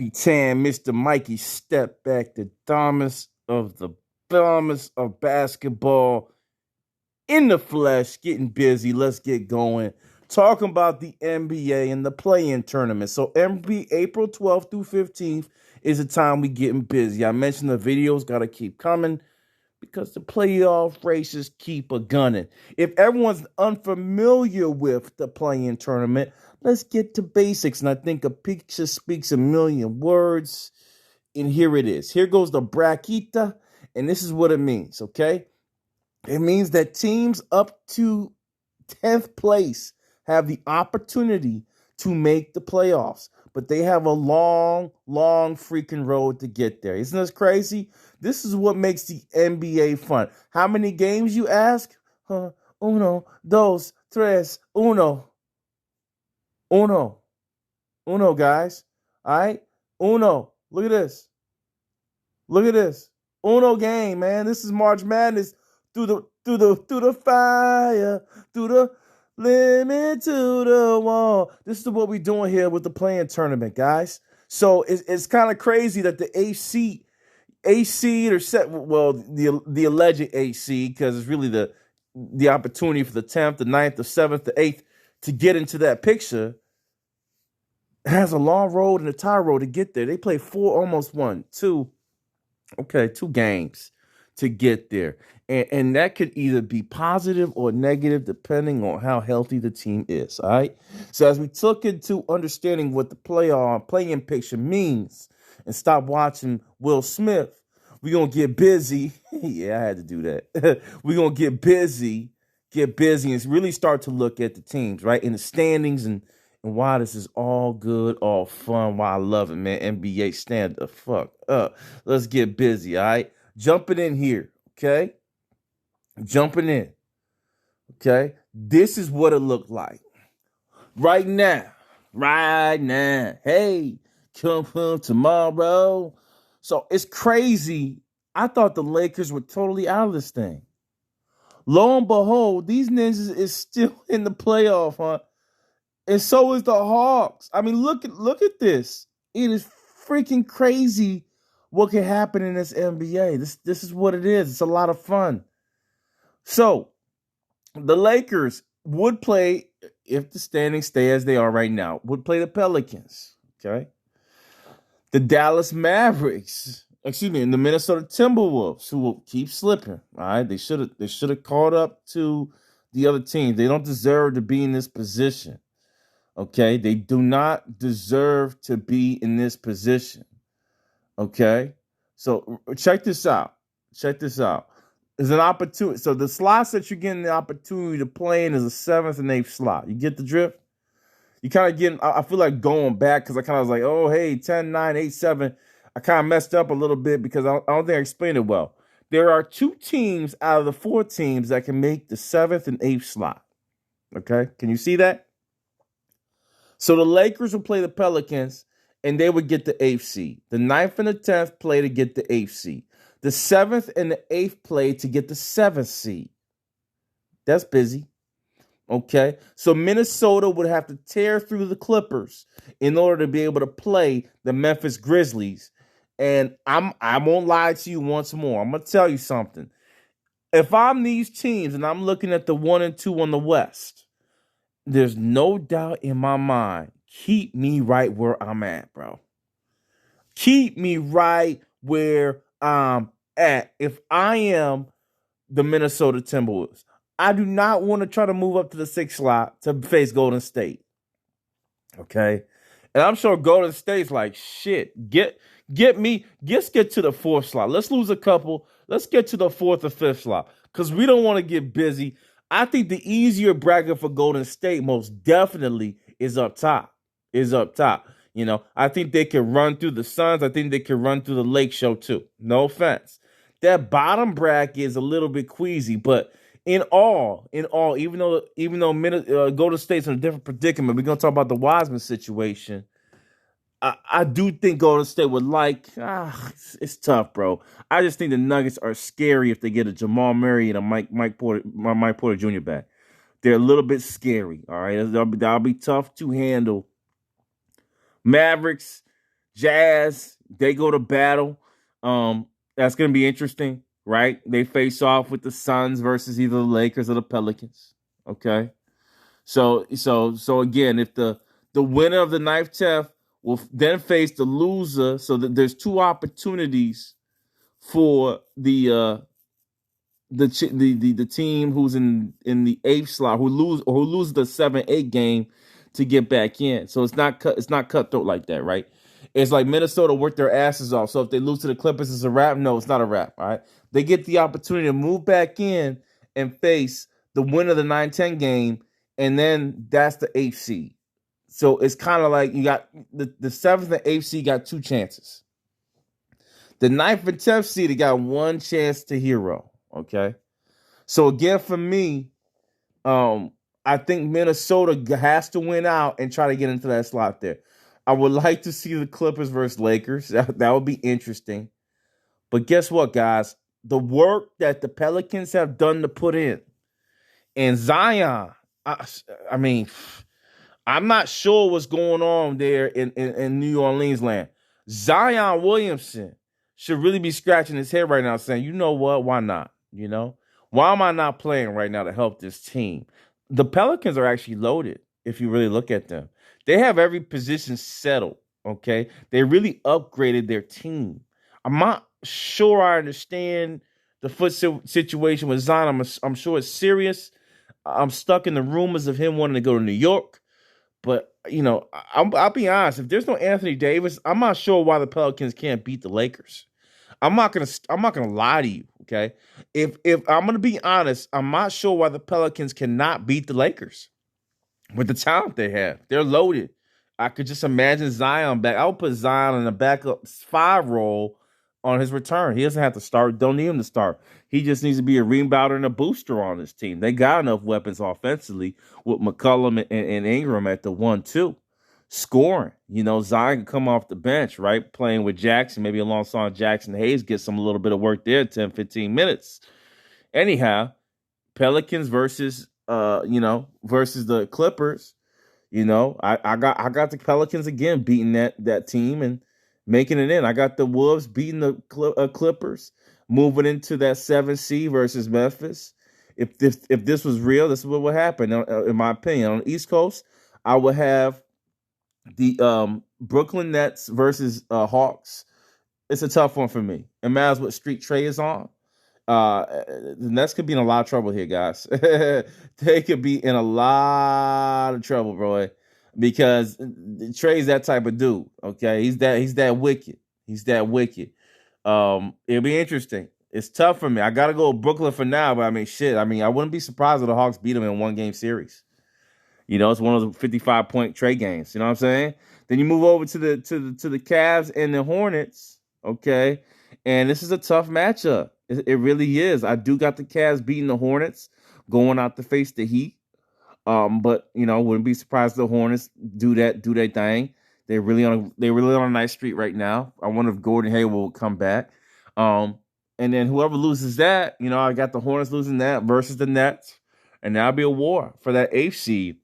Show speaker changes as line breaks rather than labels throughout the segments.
P10, Mr. Mikey, step back, the dumbest of basketball in the flesh, getting busy. Let's get going. Talking about the NBA and the play-in tournament. So NBA April 12th through 15th is the time we getting busy. I mentioned the videos got to keep coming because the playoff races keep a gunning. If everyone's unfamiliar with the play-in tournament, let's get to basics. And I think a picture speaks a million words. And here it is. Here goes the braquita, and this is what it means, okay? It means that teams up to 10th place have the opportunity to make the playoffs, but they have a long, long freaking road to get there. Isn't this crazy? This is what makes the NBA fun. How many games, you ask? Uno, dos, tres, uno. Uno. Uno, guys. All right? Uno. Look at this. Look at this. Uno game, man. This is March Madness through the fire, through the limit to the wall. This is what we're doing here with the play-in tournament, guys. So it's kind of crazy that the AC or set, well, the alleged AC, because it's really the opportunity for the 10th, the 9th, the 7th, the 8th to get into that picture, has a long road and a tie road to get there. They play two games to get there. And that could either be positive or negative depending on how healthy the team is, all right? So as we took into understanding what the play-in picture means and stop watching Will Smith, we're going to get busy. Yeah, I had to do that. We're going to get busy and really start to look at the teams, right? In the standings and why this is all good, all fun, why I love it, man. NBA, stand the fuck up. Let's get busy, all right? Jumping in here, okay? Jumping in, okay? This is what it looked like. Right now. Hey, come home tomorrow. So it's crazy. I thought the Lakers were totally out of this thing. Lo and behold, these ninjas is still in the playoff hunt. And so is the Hawks. I mean, look at this. It is freaking crazy what can happen in this NBA. This is what it is. It's a lot of fun. So, the Lakers would play, if the standings stay as they are right now, would play the Pelicans, okay? The Dallas Mavericks, and the Minnesota Timberwolves, who will keep slipping, all right? They should have caught up to the other teams. They don't deserve to be in this position, okay? They do not deserve to be in this position, okay? So, check this out. There's an opportunity. So the slots that you're getting the opportunity to play in is the 7th and 8th slot. You get the drift? You kind of getting, I feel like going back because I kind of was like, oh, hey, 10, 9, 8, 7. I kind of messed up a little bit because I don't think I explained it well. There are 2 teams out of the 4 teams that can make the 7th and 8th slot. Okay? Can you see that? So the Lakers will play the Pelicans and they would get the 8th seed. The 9th and the 10th play to get the 8th seed. The 7th and the 8th play to get the 7th seed. That's busy. Okay? So Minnesota would have to tear through the Clippers in order to be able to play the Memphis Grizzlies. And I won't lie to you once more. I'm going to tell you something. If I'm these teams and I'm looking at the 1 and 2 on the West, there's no doubt in my mind, keep me right where I'm at, bro. Keep me right where I'm at. If I am the Minnesota Timberwolves, I do not want to try to move up to the 6th slot to face Golden State. Okay? And I'm sure Golden State's like, shit, let's get to the 4th slot. Let's lose a couple. Let's get to the 4th or 5th slot because we don't want to get busy. I think the easier bracket for Golden State most definitely is up top. You know, I think they can run through the Suns. I think they can run through the Lake Show too. No offense. That bottom bracket is a little bit queasy, but in all, even though Golden State's in a different predicament, we're gonna talk about the Wiseman situation. I do think Golden State would it's tough, bro. I just think the Nuggets are scary if they get a Jamal Murray and a Mike Porter Jr. back. They're a little bit scary. All right, that'll be tough to handle. Mavericks, Jazz, they go to battle. That's going to be interesting, right? They face off with the Suns versus either the Lakers or the Pelicans. Okay. So again, if the winner of the ninth test will then face the loser, so that there's two opportunities for the team who's in the eighth slot who lose the 7-8 game to get back in. So it's not cutthroat like that, right? It's like Minnesota worked their asses off. So if they lose to the Clippers, it's a wrap. No, it's not a wrap. All right, they get the opportunity to move back in and face the winner of the 9-10 game, and then that's the eighth seed. So it's kind of like you got the seventh and eighth seed got two chances. The ninth and 10th seed got one chance to hero. Okay. So again, for me, I think Minnesota has to win out and try to get into that slot there. I would like to see the Clippers versus Lakers. That would be interesting. But guess what, guys? The work that the Pelicans have done to put in, and Zion, I mean, I'm not sure what's going on there in New Orleans land. Zion Williamson should really be scratching his head right now saying, you know what, why not? You know? Why am I not playing right now to help this team? The Pelicans are actually loaded, if you really look at them. They have every position settled, okay? They really upgraded their team. I'm not sure I understand the foot situation with Zion. I'm sure it's serious. I'm stuck in the rumors of him wanting to go to New York. But, you know, I'll be honest. If there's no Anthony Davis, I'm not sure why the Pelicans can't beat the Lakers. I'm not gonna lie to you, okay? If I'm gonna be honest, I'm not sure why the Pelicans cannot beat the Lakers with the talent they have. They're loaded. I could just imagine Zion back. I would put Zion in a backup 5 role on his return. He doesn't have to start. Don't need him to start. He just needs to be a rebounder and a booster on this team. They got enough weapons offensively with McCollum and Ingram at the 1-2. Scoring. You know, Zion can come off the bench, right? Playing with Jackson, maybe alongside Jackson Hayes, get some a little bit of work there, 10, 15 minutes. Anyhow, Pelicans versus versus the Clippers. You know, I got the Pelicans again beating that team and making it in. I got the Wolves beating the Clippers, moving into that 7C versus Memphis. If this was real, this is what would happen. In my opinion, on the East Coast, I would have the Brooklyn Nets versus Hawks. It's a tough one for me. It matters what street Trey is on. The Nets could be in a lot of trouble here, guys. They could be in a lot of trouble, bro, because Trey's that type of dude. Okay, he's that wicked. He's that wicked. It'll be interesting. It's tough for me. I gotta go with Brooklyn for now, but I mean, shit. I mean, I wouldn't be surprised if the Hawks beat them in a 1-game series. You know, it's one of the 55-point Trey games. You know what I'm saying? Then you move over to the Cavs and the Hornets. Okay, and this is a tough matchup. It really is. I do got the Cavs beating the Hornets, going out to face the Heat. But you know, wouldn't be surprised if the Hornets do their thing. They're really on a nice streak right now. I wonder if Gordon Hayward will come back. And then whoever loses that, you know, I got the Hornets losing that versus the Nets, and that'll be a war for that 8th seed.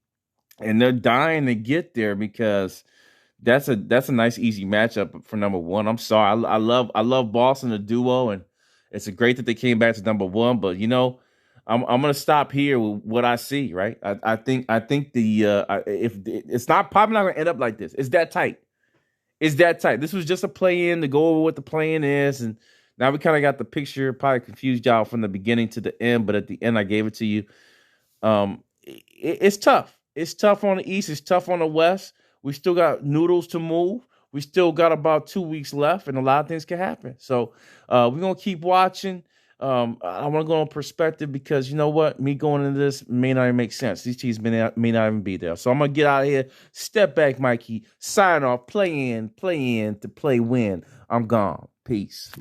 And they're dying to get there because that's a nice easy matchup for number 1. I'm sorry, I love Boston, the duo, and it's great that they came back to number 1. But you know, I'm gonna stop here with what I see. Right, I think if it's not probably not gonna end up like this. It's that tight. It's that tight. This was just a play-in to go over what the play-in is, and now we kind of got the picture. Probably confused y'all from the beginning to the end, but at the end I gave it to you. It's tough. It's tough on the East. It's tough on the West. We still got noodles to move. We still got about 2 weeks left, and a lot of things can happen. So we're going to keep watching. I want to go on perspective because, you know what? Me going into this may not even make sense. These teams may not even be there. So I'm going to get out of here. Step back, Mikey. Sign off. Play in to play win. I'm gone. Peace.